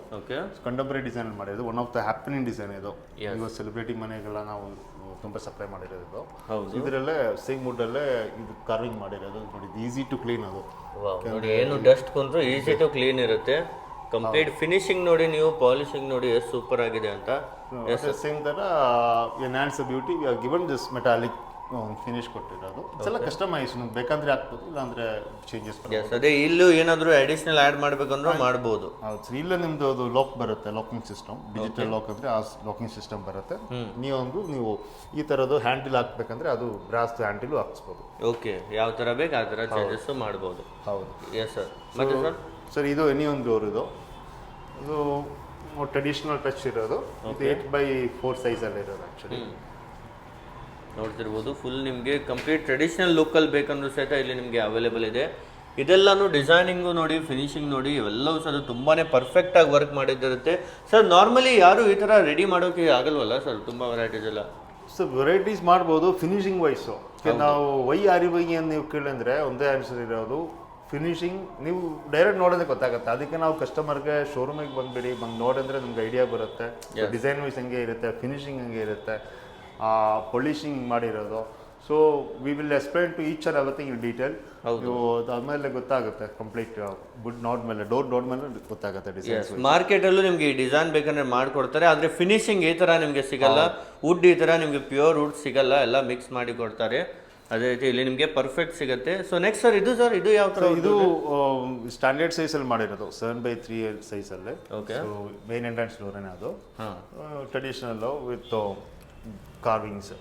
ಕಂಟೆಂಪರರಿ ಡಿಸೈನ್ ಮಾಡಿರೋದು. One of the happening design ಇದು. ಇವಾಗ ಸೆಲೆಬ್ರಿಟಿ ಮನೆಗೆಲ್ಲ ನಾವು ತುಂಬ ಸಪ್ಲೈ ಮಾಡಿರೋದು. ಇದರಲ್ಲೇ ಸೇಮ್ ವುಡ್ ಅಲ್ಲೇ ಇದು ಕಾರ್ವಿಂಗ್ ಮಾಡಿರೋದು. ನೋಡಿ ಈಸಿ ಟು ಕ್ಲೀನ್. ಅದು ನೋಡಿ ಏನು ಡಸ್ಟ್ ಕೊಂಡ್ರು ಈಸಿ ಟು ಕ್ಲೀನ್ ಇರುತ್ತೆ. ಕಂಪ್ಲೀಟ್ ಫಿನಿಶಿಂಗ್ ನೋಡಿ, ನೀವು ಪಾಲಿಶಿಂಗ್ ನೋಡಿ ಎಷ್ಟು ಸೂಪರ್ ಆಗಿದೆ ಅಂತ. ಸೇಮ್ ತರ enhance beauty we are given this metallic finish ಕೊಟ್ಟಿರೋದು ಇದೆಲ್ಲ ಕಸ್ಟಮೈಸ್ ನಿಮ್ಗೆ ಬೇಕಂದ್ರೆ ಹಾಕ್ಬೋದು ಇಲ್ಲಾಂದ್ರೆ ಚೇಂಜಸ್ ಎಸ್ ಅದೇ ಇಲ್ಲೂ ಏನಾದರೂ ಅಡಿಷನಲ್ ಆ್ಯಡ್ ಮಾಡ್ಬೇಕಂದ್ರೂ ಮಾಡ್ಬೋದು. ಹೌದು ಸರ್, ಇಲ್ಲ ನಿಮ್ದು ಅದು ಲಾಕ್ ಬರುತ್ತೆ, ಲಾಕಿಂಗ್ ಸಿಸ್ಟಮ್, ಡಿಜಿಟಲ್ ಲಾಕ್ ಅಂದರೆ ಆ ಲಾಕಿಂಗ್ ಸಿಸ್ಟಮ್ ಬರುತ್ತೆ. ನೀವು ಈ ಥರದ್ದು ಹ್ಯಾಂಡಲ್ ಹಾಕ್ಬೇಕಂದ್ರೆ ಅದು ಬ್ರಾಸ್ ಹ್ಯಾಂಡಲು ಹಾಕ್ಸ್ಬೋದು. ಓಕೆ, ಯಾವ ಥರ ಬೇಕು ಆ ಥರ ಚೇಂಜಸ್ಸು ಮಾಡ್ಬೋದು. ಹೌದು ಎಸ್ ಸರ್. ಮತ್ತೆ ಸರ್ ಸರ್ ಇದು ಎನಿ ಒಂದು ಡೋರ್ ಇದು ಟ್ರೆಡಿಷನಲ್ ಟಚ್ ಇರೋದು, ಇದು 8x4 ಸೈಜಲ್ಲಿ ಇರೋದು ಆ್ಯಕ್ಚುಲಿ. ನೋಡ್ತಿರ್ಬೋದು ಫುಲ್ ನಿಮಗೆ ಕಂಪ್ಲೀಟ್ ಟ್ರೆಡಿಷನಲ್ ಲುಕ್ಕಲ್ಲಿ ಬೇಕಂದ್ರೂ ಸಹಿತ ಇಲ್ಲಿ ನಿಮಗೆ ಅವೈಲೇಬಲ್ ಇದೆ. ಇದೆಲ್ಲನೂ ಡಿಸೈನಿಂಗು ನೋಡಿ, ಫಿನಿಶಿಂಗ್ ನೋಡಿ, ಇವೆಲ್ಲವೂ ಸಹ ತುಂಬಾ ಪರ್ಫೆಕ್ಟಾಗಿ ವರ್ಕ್ ಮಾಡಿದಿರುತ್ತೆ. ಸರ್ ನಾರ್ಮಲಿ ಯಾರು ಈ ಥರ ರೆಡಿ ಮಾಡೋಕ್ಕೆ ಆಗಲ್ವಲ್ಲ ಸರ್, ತುಂಬ ವೆರೈಟೀಸ್ ಎಲ್ಲ? ಸರ್ ವೆರೈಟೀಸ್ ಮಾಡ್ಬೋದು ಫಿನಿಶಿಂಗ್ ವೈಸು. ನಾವು REY ಅಂತ ನೀವು ಕೇಳಿದ್ರೆ ಒಂದೇ ಆನ್ಸರ್ ಇರೋದು ಫಿನಿಶಿಂಗ್. ನೀವು ಡೈರೆಕ್ಟ್ ನೋಡೋದೇ ಗೊತ್ತಾಗುತ್ತೆ. ಅದಕ್ಕೆ ನಾವು ಕಸ್ಟಮರ್ಗೆ ಶೋರೂಮಿಗೆ ಬಂದುಬಿಡಿ, ಬಂದು ನೋಡಿದ್ರೆ ನಮ್ಗೆ ಐಡಿಯಾ ಬರುತ್ತೆ. ಡಿಸೈನ್ ವೈಸ್ ಹಂಗೆ ಇರುತ್ತೆ, ಫಿನಿಶಿಂಗ್ ಹಂಗೆ ಇರುತ್ತೆ, ಪಾಲಿಶಿಂಗ್ ಮಾಡಿರೋದು. So we will explain to each or everything in detail. ನೀವು ಅದಾದಮೇಲೆ ಗೊತ್ತಾಗುತ್ತೆ ಕಂಪ್ಲೀಟ್ ಡೋರ್ ಮೇಲೆ ಗೊತ್ತಾಗುತ್ತೆ ಡಿಸೈನ್ಸ್. ಮಾರ್ಕೆಟಲ್ಲೂ ನಿಮಗೆ ಈ ಡಿಸೈನ್ ಬೇಕಂದ್ರೆ ಮಾಡಿಕೊಡ್ತಾರೆ, ಆದರೆ ಫಿನಿಶಿಂಗ್ ಈ ಥರ ನಿಮಗೆ ಸಿಗಲ್ಲ. ವುಡ್ ಈ ಥರ ನಿಮಗೆ ಪ್ಯೂರ್ ವುಡ್ ಸಿಗಲ್ಲ, ಎಲ್ಲ ಮಿಕ್ಸ್ ಮಾಡಿ ಕೊಡ್ತಾರೆ. ಅದೇ ರೀತಿ ಇಲ್ಲಿ ನಿಮಗೆ ಪರ್ಫೆಕ್ಟ್ ಸಿಗುತ್ತೆ. ಸೊ ನೆಕ್ಸ್ಟ್ ಸರ್ ಇದು ಯಾವ ಥರ? ಇದು ಸ್ಟ್ಯಾಂಡರ್ಡ್ ಸೈಜಲ್ಲಿ ಮಾಡಿರೋದು 7x3 ಸೈಜಲ್ಲಿ. ಓಕೆ, ಮೇನ್ ಎಂಟ್ರೆನ್ಸ್ ಡೋರೇನೆ ಅದು. ಟ್ರೆಡಿಷನಲ್ ವಿತ್ ಕಾರ್ವಿಂಗ್ಸ್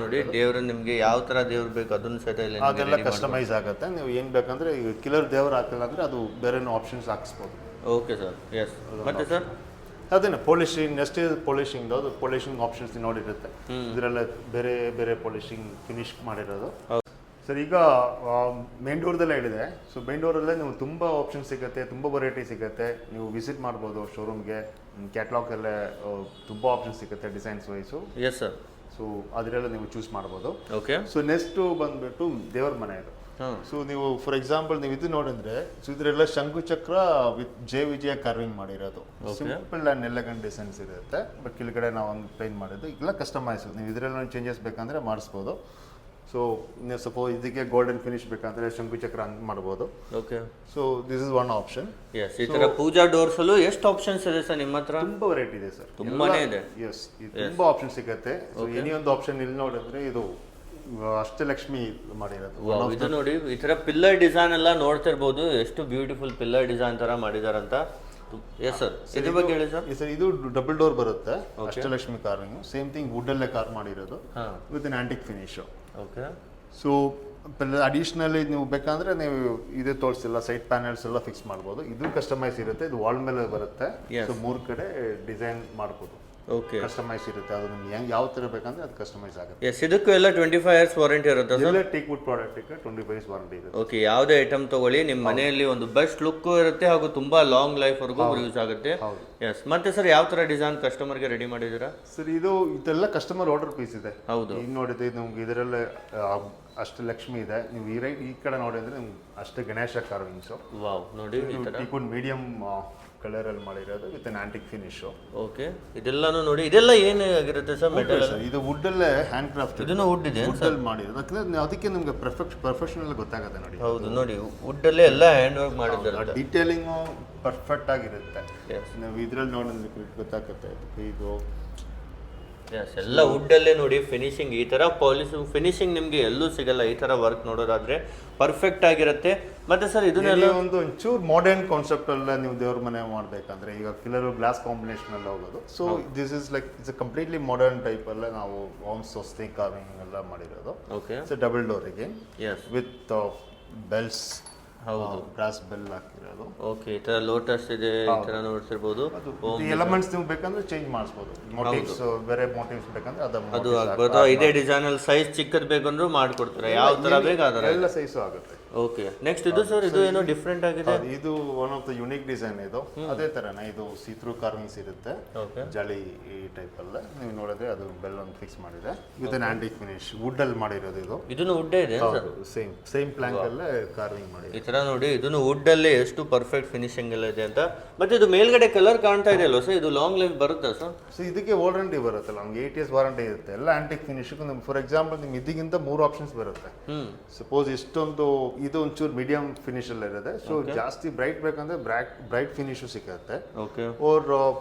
ನೋಡಿ. ದೇವ್ರ ನಿಮಗೆ ಯಾವ ಥರ ದೇವ್ರು ಬೇಕು ಅದನ್ನು ಸಹಿತ ಇಲ್ಲಿ ಅದೆಲ್ಲ ಕಸ್ಟಮೈಸ್ ಆಗುತ್ತೆ. ನೀವು ಏನು ಬೇಕಂದ್ರೆ ಈಗ ಕಿಲರ್ ದೇವ್ರು ಹಾಕಿಲ್ಲ ಅಂದರೆ ಅದು ಬೇರೆ ಆಪ್ಷನ್ಸ್ ಹಾಕಿಸ್ಬೋದು. Okay sir. ಎಸ್. ಮತ್ತೆ ಸರ್ ಅದೇನೆ ಪಾಲಿಶಿಂಗ್, ನೆಕ್ಸ್ಟ್ ಪಾಲಿಶಿಂಗ್, ಅದು ಪಾಲಿಶಿಂಗ್ ಆಪ್ಷನ್ಸ್ ನೋಡಿರುತ್ತೆ. ಇದರೆಲ್ಲ ಬೇರೆ ಬೇರೆ ಪಾಲಿಶಿಂಗ್ ಫಿನಿಶ್ ಮಾಡಿರೋದು. ಸರ್ ಈಗ ಮೇನ್ ಡೋರ್ದೆಲ್ಲ ಹೇಳಿದೆ. ಸೊ ಮೇನ್ ಡೋರಲ್ಲೇ ನೀವು ತುಂಬ ಆಪ್ಷನ್ ಸಿಗುತ್ತೆ, ತುಂಬ ವೆರೈಟಿ ಸಿಗುತ್ತೆ. ನೀವು ವಿಸಿಟ್ ಮಾಡ್ಬೋದು ಶೋರೂಮ್ಗೆ. ಕ್ಯಾಟ್ಲಾಗ್ ಎಲ್ಲ ತುಂಬ ಆಪ್ಷನ್ ಸಿಗುತ್ತೆ designs wise. Yes sir. So ಅದರೆಲ್ಲ ನೀವು ಚೂಸ್ ಮಾಡ್ಬೋದು. ಓಕೆ. ಸೊ ನೆಕ್ಸ್ಟು ಬಂದುಬಿಟ್ಟು ದೇವರ ಮನೆ ಇದು. ಸೊ ನೀವು ಫಾರ್ ಎಕ್ಸಾಂಪಲ್ ನೀವು ಇದು ನೋಡಿದ್ರೆ, ಸೊ ಇದರೆಲ್ಲ ಶಂಕುಚಕ್ರ ವಿತ್ ಜಯ ವಿಜಯ ಕಾರ್ವಿಂಗ್ ಮಾಡಿರೋದು. ಸಿಂಪಲ್ ಆ್ಯಂಡ್ ಎಲೆಗಂಟ್ ಡಿಸೈನ್ಸ್ ಇರುತ್ತೆ. ಬಟ್ ಕೆಳಗಡೆ ನಾವು ಒಂದು ಪೇಂಟ್ ಮಾಡಿದ್ದು ಇಲ್ಲ ಕಸ್ಟಮೈಸ್. ನೀವು ಇದರೆಲ್ಲ ಚೇಂಜಸ್ ಬೇಕಂದ್ರೆ ಮಾಡಿಸ್ಬೋದು. ಸೊ ನೀವು ಸಪೋಸ್ ಇದಕ್ಕೆ ಗೋಲ್ಡನ್ ಫಿನಿಶ್ ಬೇಕಂದ್ರೆ ಶಂಕುಚಕ್ರ ಹಂಗೆ ಮಾಡ್ಬೋದು. Okay. So this is one option. Yes. ಈ ಥರ ಪೂಜಾ ಡೋರ್ಸಲ್ಲೂ ಎಷ್ಟು ಆಪ್ಷನ್ಸ್ ಇದೆ ಸರ್ ನಿಮ್ಮ ಹತ್ರ? ತುಂಬ ವೆರೈಟಿ ಇದೆ ಸರ್, ತುಂಬಾನೇ ಇದೆ. ಎಸ್, ತುಂಬ ಆಪ್ಷನ್ ಸಿಗುತ್ತೆ. ಸೊ ಎನಿ ಒಂದು ಆಪ್ಷನ್ ಇಲ್ಲಿ ನೋಡಿದ್ರೆ ಇದು ಅಷ್ಟಲಕ್ಷ್ಮಿ ಮಾಡಿರೋದು. ಇದು ನೋಡಿ, ಈ ಥರ ಪಿಲ್ಲರ್ ಡಿಸೈನ್ ಎಲ್ಲ ನೋಡ್ತಿರ್ಬೋದು, ಎಷ್ಟು ಬ್ಯೂಟಿಫುಲ್ ಪಿಲ್ಲರ್ ಡಿಸೈನ್ ಥರ ಮಾಡಿದಾರಂತ. Yes sir. ಇದ್ರ ಬಗ್ಗೆ ಹೇಳಿ ಸರ್. ಸರ್ ಇದು ಡಬಲ್ ಡೋರ್ ಬರುತ್ತೆ, ಅಷ್ಟಲಕ್ಷ್ಮಿ ಕಾರ್ವಿಂಗ್. ಸೇಮ್ ಥಿಂಗ್ ವುಡ್ಡಲ್ಲೇ ಕಾರ್ ಮಾಡಿರೋದು with an antique finish. Okay. So additionally ನೀವು ಬೇಕಂದ್ರೆ ನೀವು ಇದೇ ತೋರಿಸಿಲ್ಲ, ಸೈಡ್ ಪ್ಯಾನಲ್ಸ್ ಎಲ್ಲ ಫಿಕ್ಸ್ ಮಾಡ್ಬೋದು. ಇದು ಕಸ್ಟಮೈಸ್ ಇರುತ್ತೆ, ಇದು ವಾಲ್ ಮೇಲೆ ಬರುತ್ತೆ. ಸೊ 3 ಕಡೆ ಡಿಸೈನ್ ಮಾಡ್ಬೋದು. ಓಕೆ. ಕಸ್ಟಮೈಸ್ ಇರುತ್ತೆ, ಅದು ನಿಮ್ಗೆ ಯಾವ ಥರ ಬೇಕಂದ್ರೆ ಅದು ಕಸ್ಟಮೈಸ್ ಆಗುತ್ತೆ. ಎಸ್. ಇದಕ್ಕೂ ಎಲ್ಲ 25 years ವಾರಂಟಿ ಇರುತ್ತೆ ಸರ್? ಎಲ್ಲ ಟೀಕ್ ವುಡ್ ಪ್ರಾಡಕ್ಟಿಗೆ 25 years ವಾರಂಟಿ ಇರುತ್ತೆ. ಓಕೆ. ಯಾವುದೇ ಐಟಮ್ ತಗೊಳ್ಳಿ, ನಿಮ್ಮ ಮನೆಯಲ್ಲಿ ಒಂದು ಬೆಸ್ಟ್ ಲುಕ್ ಇರುತ್ತೆ ಹಾಗೂ ತುಂಬಾ ಲಾಂಗ್ ಲೈಫ್ವರೆಗೂ ಯೂಸ್ ಆಗುತ್ತೆ. ಎಸ್. ಮತ್ತೆ ಸರ್ ಯಾವ ಥರ ಡಿಸೈನ್ ಕಸ್ಟಮರ್ಗೆ ರೆಡಿ ಮಾಡಿದ್ದೀರಾ? ಸರ್ ಇದೆಲ್ಲ ಕಸ್ಟಮರ್ ಆರ್ಡರ್ ಪೀಸ್ ಇದೆ. ಹೌದು. ಈಗ ನೋಡಿದ್ರೆ ನಮ್ಗೆ ಇದರಲ್ಲೇ ಅಷ್ಟು ಲಕ್ಷ್ಮಿ ಇದೆ. ನೀವು ಈ ಕಡೆ ನೋಡಿದ್ರೆ ನಿಮ್ಗೆ ಅಷ್ಟು ಗಣೇಶ ಕಾರ್ವಿಂಗ್ಸು. ವಾವ್, ನೋಡಿ ಟೀಕ್ ವುಡ್ ಮೀಡಿಯಂ ಕಲರಲ್ಲಿ ಮಾಡಿರೋದು with an antique finish. Okay. ಇದೆಲ್ಲಾನು ನೋಡಿ, ಇದೆಲ್ಲ ಏನಾಗಿರುತ್ತೆ ಸರ್ ಮೆಟೀರಿಯಲ್? ಇದು ವುಡ್ಡಲ್ಲೇ ಹ್ಯಾಂಡ್ ಕ್ರಾಫ್ಟ್. ಇದನ್ನು ವುಡ್ ಇದೆ ವುಡ್ಡಲ್ಲಿ ಮಾಡಿರೋದು. ಯಾಕಂದ್ರೆ ಅದಕ್ಕೆ ನಿಮ್ಗೆ ಪ್ರೊಫೆಷನಲ್ ಗೊತ್ತಾಗುತ್ತೆ ನೋಡಿ. ಹೌದು ನೋಡಿ, ವುಡ್ಡಲ್ಲೇ ಎಲ್ಲ ಹ್ಯಾಂಡ್ ವರ್ಕ್ ಮಾಡಿದ್ದಾರೆ. ಡೀಟೇಲಿಂಗು ಪರ್ಫೆಕ್ಟ್ ಆಗಿರುತ್ತೆ. ನಾವು ಇದ್ರಲ್ಲಿ ನೋಡಿದ್ರೆ ಗೊತ್ತಾಗುತ್ತೆ ಇದು. ಎಸ್. ಎಲ್ಲ ವುಡ್ಡಲ್ಲೇ ನೋಡಿ ಫಿನಿಶಿಂಗ್. ಈ ಥರ ಫಿನಿಶಿಂಗ್ ನಿಮಗೆ ಎಲ್ಲೂ ಸಿಗಲ್ಲ. ಈ ಥರ ವರ್ಕ್ ನೋಡೋದಾದ್ರೆ ಪರ್ಫೆಕ್ಟ್ ಆಗಿರುತ್ತೆ. ಮತ್ತೆ ಸರ್ ಇದನ್ನೆಲ್ಲ ಒಂಚೂರು ಮಾಡರ್ನ್ ಕಾನ್ಸೆಪ್ಟ್ ಅಲ್ಲ ನೀವು ದೇವ್ರ ಮನೆ ಮಾಡ್ಬೇಕಂದ್ರೆ, ಈಗ ಪಿಲ್ಲರ್ ಗ್ಲಾಸ್ ಕಾಂಬಿನೇಷನ್ ಅಲ್ಲಿ ಹೋಗೋದು. So this is like it's completely modern type ಅಲ್ಲ ನಾವು ಸ್ವಸ್ತಿ ಕಾರ್ವಿಂಗ್ ಎಲ್ಲ ಮಾಡಿರೋದು. ಓಕೆ. ಸೊ ಡಬಲ್ ಡೋರಿಗೆ ವಿತ್ ಬೆಲ್ಸ್. ಹೌದು, ಬ್ರಾಸ್ ಬೆಲ್ ಹಾಕಿರೋದು. ಓಕೆ. ಈ ಥರ ಲೋಟಸ್ ಇದೆ, ಈ ಥರ ನೋಡ್ತಿರ್ಬೋದು. ಎಲಿಮೆಂಟ್ಸ್ ನೀವು ಬೇಕಂದ್ರೆ ಚೇಂಜ್ ಮಾಡಿಸ್ಬೋದು. ಮೋಟಿವ್ಸ್ ಬೇರೆ ಮೋಟಿವ್ಸ್ ಬೇಕಂದ್ರೆ ಅದು ಆಗ್ಬೋದು. ಇದೇ ಡಿಸೈನಲ್ಲಿ ಸೈಜ್ ಚಿಕ್ಕದ್ ಬೇಕಂದ್ರೂ ಮಾಡ್ಕೊಡ್ತಾರೆ, ಯಾವ ಥರ ಬೇಕು ಆ ಥರ ಎಲ್ಲ ಸೈಜು ಆಗುತ್ತೆ. ಓಕೆ. ನೆಕ್ಸ್ಟ್ ಇದು ಸರ್, ಇದು ಏನೋ ಡಿಫ್ರೆಂಟ್ ಆಗಿದೆ. ಇದು one of the unique design. ಇದು ಅದೇ ತರನೇ ಇದು ಸೀತ್ರೂ ಕಾರ್ವಿಂಗ್ಸ್ ಇರುತ್ತೆ, ಜಳಿ ಈ ಟೈಪ್ ಅಲ್ಲ. ನೀವು ನೋಡಿದ್ರೆ ಅದು ಬೆಲ್ ಒಂದು ಫಿಕ್ಸ್ ಮಾಡಿದೆ with an antique finish. Wood ಅಲ್ಲಿ ಮಾಡಿರೋದು. ಇದು ಇದನ್ನು ವುಡ್ಡೇ ಇದೆ ಸರ್? ಸೇಮ್ ಪ್ಲಾಂಕ್ ಅಲ್ಲೇ ಕಾರ್ವಿಂಗ್ ಮಾಡಿ. ಈ ತರ ನೋಡಿ, ಇದನ್ನು ವುಡ್ ಅಲ್ಲೇ ಎಷ್ಟು ಪರ್ಫೆಕ್ಟ್ ಫಿನಿಶಿಂಗ್ ಎಲ್ಲ ಇದೆ ಅಂತ. ಮತ್ತೆ ಇದು ಮೇಲ್ಗಡೆ ಕಲರ್ ಕಾಣ್ತಾ ಇದೆ ಅಲ್ವಾ ಸರ್? ಇದು ಲಾಂಗ್ ಲೈಫ್ ಬರುತ್ತಾ ಸರ್? ಸೊ ಇದಕ್ಕೆ ವಾರಂಟಿ ಬರುತ್ತಲ್ಲ, ನಮ್ಗೆ 8 years ವಾರಂಟಿ ಇರುತ್ತೆ. ಎಲ್ಲ ಆಂಟಿಕ್ ಫಿನಿಶ್. ಫಾರ್ ಎಕ್ಸಾಂಪಲ್ ನಿಮ್ಗೆ ಇದಕ್ಕಿಂತ 3 ಆಪ್ಷನ್ಸ್ ಬರುತ್ತೆ. ಸಪೋಸ್ ಇಷ್ಟೊಂದು ಇದು ಒಂಚೂರು ಮೀಡಿಯಂ ಫಿನಿಶ್ ಅಲ್ಲಿ ಇರುತ್ತೆ. ಸೊ ಜಾಸ್ತಿ ಬ್ರೈಟ್ ಬೇಕಂದ್ರೆ ಬ್ರೈಟ್ ಫಿನಿಶು ಸಿಗುತ್ತೆ. ಓಕೆ ಓರ್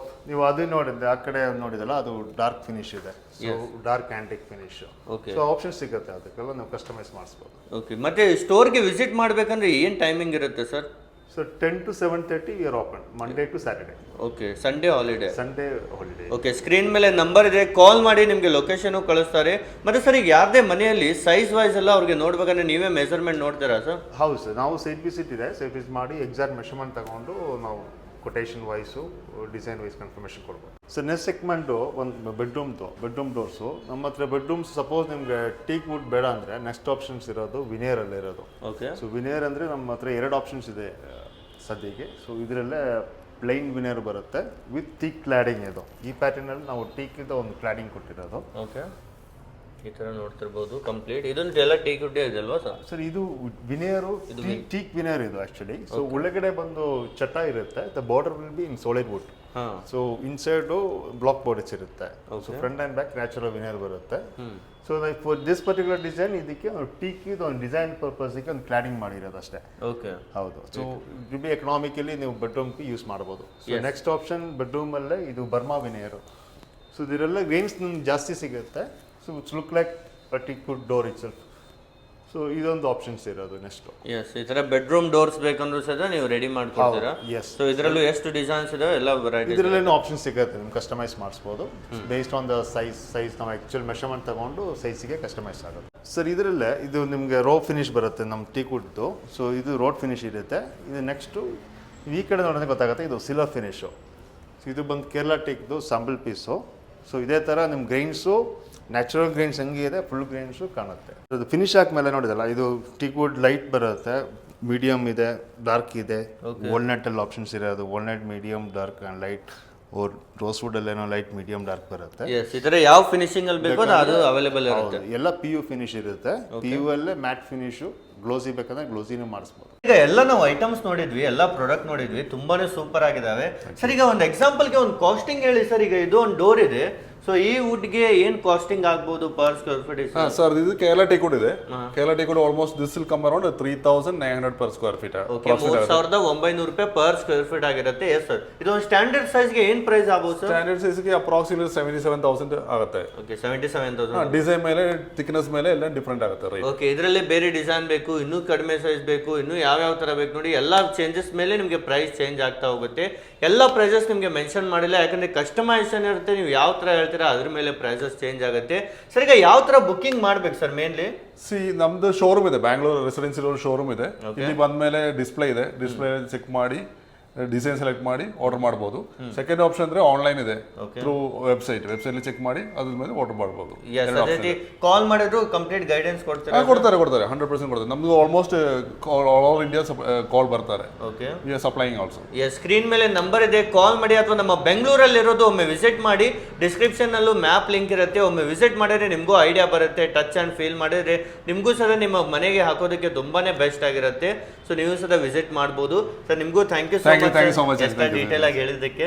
ನೀವು ಅದು ನೋಡಿದ್ರೆ ಆ ಕಡೆ ನೋಡಿದಲ್ಲ ಅದು ಡಾರ್ಕ್ ಫಿನಿಶ್ ಇದೆ. So dark antique finish. So option ಸಿಗುತ್ತೆ, ಅದಕ್ಕೆಲ್ಲ ನಾವು ಕಸ್ಟಮೈಸ್ ಮಾಡಿಸ್ಬೋದು. ಓಕೆ ಮತ್ತೆ ಸ್ಟೋರ್ಗೆ ವಿಸಿಟ್ ಮಾಡ್ಬೇಕಂದ್ರೆ ಏನು ಟೈಮಿಂಗ್ ಇರುತ್ತೆ sir? So 10 to 7:30 we are open Monday to Saturday. Okay Sunday holiday. Sunday holiday. Okay screen ಮೇಲೆ ನಂಬರ್ ಇದೆ, ಕಾಲ್ ಮಾಡಿ ನಿಮಗೆ ಲೊಕೇಶನ್ ಕಳಿಸ್ತಾರೆ. ಮತ್ತೆ ಸರ್ ಈಗ ಯಾರದೇ ಮನೆಯಲ್ಲಿ ಸೈಜ್ ವೈಸ್ ಎಲ್ಲ ಅವ್ರಿಗೆ ನೋಡ್ಬೇಕಂದ್ರೆ ನೀವೇ ಮೆಜರ್ಮೆಂಟ್ ನೋಡ್ತೀರಾ ಸರ್? ಹೌದು ಸರ್, ನಾವು ಸೈಟ್ ವಿಸಿಟ್ ಇದೆ, ಸೈಟ್ ವಿಸಿಟ್ ಮಾಡಿ ಎಕ್ಸಾಕ್ಟ್ ಮೆಷರ್ಮೆಂಟ್ ತಗೊಂಡು ನಾವು quotation wise design wise confirmation ಕೊಡ್ಬೋದು. ಸೊ ನೆಕ್ಸ್ಟ್ ಸೆಗ್ಮೆಂಟು ಒಂದು ಬೆಡ್ರೂಮ್ ಡೋರ್ಸು. ನಮ್ಮ ಹತ್ರ ಬೆಡ್ರೂಮ್ಸ್ ಸಪೋಸ್ ನಿಮಗೆ ಟೀಕ್ ವುಡ್ ಬೇಡ ಅಂದರೆ ನೆಕ್ಸ್ಟ್ ಆಪ್ಷನ್ಸ್ ಇರೋದು ವಿನಿಯರಲ್ಲಿ ಇರೋದು. ಓಕೆ ಸೊ ವಿನಿಯರ್ ಅಂದರೆ ನಮ್ಮ ಹತ್ರ 2 ಆಪ್ಷನ್ಸ್ ಇದೆ ಸದ್ಯಕ್ಕೆ. ಸೊ ಇದರಲ್ಲೇ ಪ್ಲೈನ್ ವಿನಿಯರ್ ಬರುತ್ತೆ ವಿತ್ ಥಿಕ್ ಕ್ಲಾಡಿಂಗ್. ಇದು ಈ ಪ್ಯಾಟರ್ನಲ್ಲಿ ನಾವು ಟೀಕಿಂದ ಒಂದು ಕ್ಲಾಡಿಂಗ್ ಕೊಟ್ಟಿರೋದು. ಓಕೆ ಈ ಥರ ನೋಡ್ತಿರ್ಬೋದು ಕಂಪ್ಲೀಟ್. ಇದೊಂದು ಎಲ್ಲ ಟೀಕ್ ವುಡ್ ಇದೆ ಅಲ್ವಾ ಸರ್? ಸರ್ ಇದು ವಿನಿಯರು ಟೀಕ್ ವಿನಿಯರ್ ಇದು ಆ್ಯಕ್ಚುಲಿ. ಸೊ ಒಳಗಡೆ ಬಂದು ಚಟ ಇರುತ್ತೆ, the border will be in solid wood. So inside block borders ಇರುತ್ತೆ. So front and back natural veneer ಬರುತ್ತೆ. So for this particular design ಇದಕ್ಕೆ ಟೀಕ್ ಇದು ಒಂದು ಡಿಸೈನ್ ಪರ್ಪಸ್ಗೆ ಒಂದು ಕ್ಲಾಡಿಂಗ್ ಮಾಡಿರೋದು ಅಷ್ಟೇ. ಓಕೆ ಹೌದು. ಸೊ ಇದು ಬಿ ಎಕನಾಮಿಕಲಿ ನೀವು ಬೆಡ್ರೂಮ್ಗೆ ಯೂಸ್ ಮಾಡ್ಬೋದು. ಸೊ ನೆಕ್ಸ್ಟ್ ಆಪ್ಷನ್ ಬೆಡ್ರೂಮಲ್ಲೇ ಇದು ಬರ್ಮಾ ವಿನಿಯರು. ಸೊ ಇದರೆಲ್ಲ ಗ್ರೇನ್ಸ್ ಜಾಸ್ತಿ ಸಿಗುತ್ತೆ. So it's look like a teak wood door itself. So ಇದೊಂದು ಆಪ್ಷನ್ಸ್ ಇರೋದು ನೆಕ್ಸ್ಟ್. ಎಸ್ ಈ ಥರ ಬೆಡ್ರೂಮ್ ಡೋರ್ಸ್ ಬೇಕಂದ್ರೂ ಸಹ ನೀವು ರೆಡಿ ಮಾಡ್ಕೊಡ್ತೀರಾ? ಎಸ್. ಸೊ ಇದರಲ್ಲೂ ಎಷ್ಟು ಡಿಸೈನ್ಸ್ ಇದೆ ಎಲ್ಲ ವೆರೈಟಿ? ಇದರಲ್ಲೇನು ಆಪ್ಷನ್ ಸಿಗುತ್ತೆ, ನಿಮ್ಗೆ ಕಸ್ಟಮೈಸ್ ಮಾಡಿಸ್ಬೋದು ಬೇಸ್ಡ್ ಆನ್ ದ ಸೈಜ್ ನಾವು ಆ್ಯಕ್ಚುಲ್ ಮೆಷರ್ಮೆಂಟ್ ತಗೊಂಡು ಸೈಜಿಗೆ ಕಸ್ಟಮೈಸ್ ಆಗುತ್ತೆ. ಸರ್ ಇದರಲ್ಲೇ ಇದು ನಿಮಗೆ ರೋ ಫಿನಿಶ್ ಬರುತ್ತೆ ನಮ್ಮ ಟೀಕ್ ವುಡ್ದು. ಸೊ ಇದು ರೋಡ್ ಫಿನಿಶ್ ಇರುತ್ತೆ. ಇದು ನೆಕ್ಸ್ಟು ಈ ಕಡೆ ನೋಡಿದ್ರೆ ಗೊತ್ತಾಗುತ್ತೆ, ಇದು ಸಿಲ್ವರ್ ಫಿನಿಶು. ಸೊ ಇದು ಬಂದು ಕೇರಳ ಟೀಕ್ದು ಸಾಂಬಲ್ ಪೀಸು. ಸೊ ಇದೇ ಥರ ನಿಮ್ಮ ಗ್ರೈನ್ಸು ನ್ಯಾಚುರಲ್ ಗ್ರೈನ್ಸ್ ಹೆಂಗೆ ಇದೆ ಫುಲ್ ಗ್ರೈನ್ಸು ಕಾಣುತ್ತೆ. ಅದು ಫಿನಿಶ್ ಆದ್ಮೇಲೆ ನೋಡಿದಲ್ಲ, ಇದು ಟೀಕ್ ವುಡ್ ಲೈಟ್ ಬರುತ್ತೆ, ಮೀಡಿಯಮ್ ಇದೆ, ಡಾರ್ಕ್ ಇದೆ, ವಾಲ್ನಟಲ್ಲಿ ಆಪ್ಷನ್ಸ್ ಇರೋದು walnut, medium, dark and light. Or rosewood ಅಲ್ಲೇನೋ ಲೈಟ್, ಮೀಡಿಯಮ್, ಡಾರ್ಕ್ ಬರುತ್ತೆ. ಈ ಥರ ಯಾವ ಫಿನಿಶಿಂಗ್ ಅಲ್ಲಿ ಬೇಕೋ ಅದು ಅವೈಲೇಬಲ್ ಇರುತ್ತೆ. ಎಲ್ಲ PU ಫಿನಿಶ್ ಇರುತ್ತೆ. PU ಅಲ್ಲೇ ಮ್ಯಾಟ್ ಫಿನಿಶು. ಗ್ಲೋಸಿ ಬೇಕಂದ್ರೆ ಗ್ಲೋಸಿನೂ ಮಾಡಿಸ್ಬೋದು. ಈಗ ಎಲ್ಲ ನಾವು ಐಟಮ್ಸ್ ನೋಡಿದ್ವಿ, ಎಲ್ಲ ಪ್ರಾಡಕ್ಟ್ ನೋಡಿದ್ವಿ, ತುಂಬಾನೇ ಸೂಪರ್ ಆಗಿದಾವೆ ಸರ್. ಈಗ ಒಂದು ಎಕ್ಸಾಂಪಲ್ಗೆ ಒಂದು ಕಾಸ್ಟಿಂಗ್ ಹೇಳಿ ಸರ್. ಈಗ ಇದು ಒಂದು ಡೋರ್ ಇದೆ, ಸೊ ಈ ವುಡ್ಗೆ ಏನು ಕಾಸ್ಟಿಂಗ್ ಆಗ್ಬೋದು ಪರ್ ಸ್ಕ್ವೇರ್ ಫೀಟ್? ಸರ್ ಇದು ಕೇರಳ ಟೀಕ್ ವುಡ್ ಇದೆ. Kerala teak wood almost this will come around 3,900 per square feet. 3,900 ರೂಪಾಯಿ ಪರ್ ಸ್ಕ್ವೇರ್ ಫೀಟ್ ಆಗಿರುತ್ತೆ. Yes sir. ಇದು ಒಂದು ಸ್ಟ್ಯಾಂಡರ್ಡ್ ಸೈಜ್ಗೆ ಏನು ಪ್ರೈಸ್ ಆಗ್ಬೋದು ಸರ್? ಸ್ಟ್ಯಾಂಡರ್ಡ್ ಸೈಜ್ಗೆ ಅಪ್ರಾಕ್ಸಿಮೇಟ್ 77,000 ಆಗುತ್ತೆ. ಓಕೆ 77,000. ಡಿಸೈನ್ ಮೇಲೆ ಥಿಕ್ನೆಸ್ ಮೇಲೆ ಎಲ್ಲ ಡಿಫ್ರೆಂಟ್ ಆಗುತ್ತೆ. ಓಕೆ ಇದರಲ್ಲಿ ಬೇರೆ ಡಿಸೈನ್ ಬೇಕು, ಇನ್ನೂ ಕಡಿಮೆ ಸೈಜ್ ಬೇಕು, ಇನ್ನೂ ಯಾವ ತರ ಬೇಕು ನೋಡಿ, ಎಲ್ಲ ಚೇಂಜಸ್ ಮೇಲೆ ನಿಮಗೆ ಪ್ರೈಸ್ ಚೇಂಜ್ ಆಗ್ತಾ ಹೋಗುತ್ತೆ. ಎಲ್ಲ ಪ್ರೈಸಸ್ ನಿಮಗೆ ಮೆನ್ಷನ್ ಮಾಡಿಲ್ಲ, ಯಾಕಂದ್ರೆ ಕಸ್ಟಮೈಸೇಷನ್ ಇರುತ್ತೆ. ನೀವು ಯಾವ ತರ ಹೇಳ್ತೀರಾ ಅದ್ರ ಮೇಲೆ ಪ್ರೈಸಸ್ ಚೇಂಜ್ ಆಗುತ್ತೆ ಸರ್. ಈಗ ಯಾವ ತರ ಬುಕಿಂಗ್ ಮಾಡ್ಬೇಕು ಸರ್ ಮೇನ್ಲಿ? ನಮ್ದು ಶೋರೂಮ್ ಇದೆ, ಬ್ಯಾಂಗ್ಳೂರ್ ರೆಸಿಡೆನ್ಸಿಯಲ್ ಶೋರೂಮ್ ಇದೆ. ಇಲ್ಲಿ ಬಂದ್ಮೇಲೆ ಡಿಸ್ಪ್ಲೇ ಇದೆ, ಡಿಸ್ಪ್ಲೇ ಚೆಕ್ ಮಾಡಿ ಡಿಸೈನ್ ಸೆಲೆಕ್ಟ್ ಮಾಡಿ ಆರ್ಡರ್ ಮಾಡ್ಬೋದು. ಸೆಕೆಂಡ್ ಆಪ್ಷನ್ ಅಂದ್ರೆ ಆನ್ಲೈನ್ ಇದೆ, ಥ್ರೂ ವೆಬ್ಸೈಟ್ ಚೆಕ್ ಮಾಡಿ ಅದ್ರ ಮೇಲೆ ಆರ್ಡರ್ ಮಾಡ್ಬೋದು. ಕಾಲ್ ಮಾಡಿದ್ರು ಕಂಪ್ಲೀಟ್ ಗೈಡೆನ್ಸ್ ಕೊಡ್ತಾರೆ? ಕೊಡ್ತಾರೆ 100% ಕೊಡ್ತಾರೆ. ನಮ್ದು ಆಲ್ಮೋಸ್ಟ್ ಆಲ್ ಓವರ್ ಇಂಡಿಯಾ ಕಾಲ್ ಬರ್ತಾರೆ. Okay we are supplying also. Screen ಮೇಲೆ ನಂಬರ್ ಇದೆ, ಕಾಲ್ ಮಾಡಿ. ಅಥವಾ ನಮ್ಮ ಬೆಂಗಳೂರಲ್ಲಿ ಇರೋದು ಒಮ್ಮೆ ವಿಸಿಟ್ ಮಾಡಿ, ಡಿಸ್ಕ್ರಿಪ್ಷನ್ ನಲ್ಲೂ ಮ್ಯಾಪ್ ಲಿಂಕ್ ಇರುತ್ತೆ, ಒಮ್ಮೆ ವಿಸಿಟ್ ಮಾಡಿದ್ರೆ ನಿಮಗೂ ಐಡಿಯಾ ಬರುತ್ತೆ. ಟಚ್ ಅಂಡ್ ಫೀಲ್ ಮಾಡಿದ್ರೆ ನಿಮಗೂ ಸಹ ನಿಮ್ಮ ಮನೆಗೆ ಹಾಕೋದಕ್ಕೆ ತುಂಬಾನೇ ಬೆಸ್ಟ್ ಆಗಿರುತ್ತೆ. ಸೊ ನೀವು ಸಹ ವಿಸಿಟ್ ಮಾಡ್ಬೋದು ಸರ್. ನಿಮಗೂ thank you so much detail ಆಗಿ ಹೇಳಿದ್ದಕ್ಕೆ.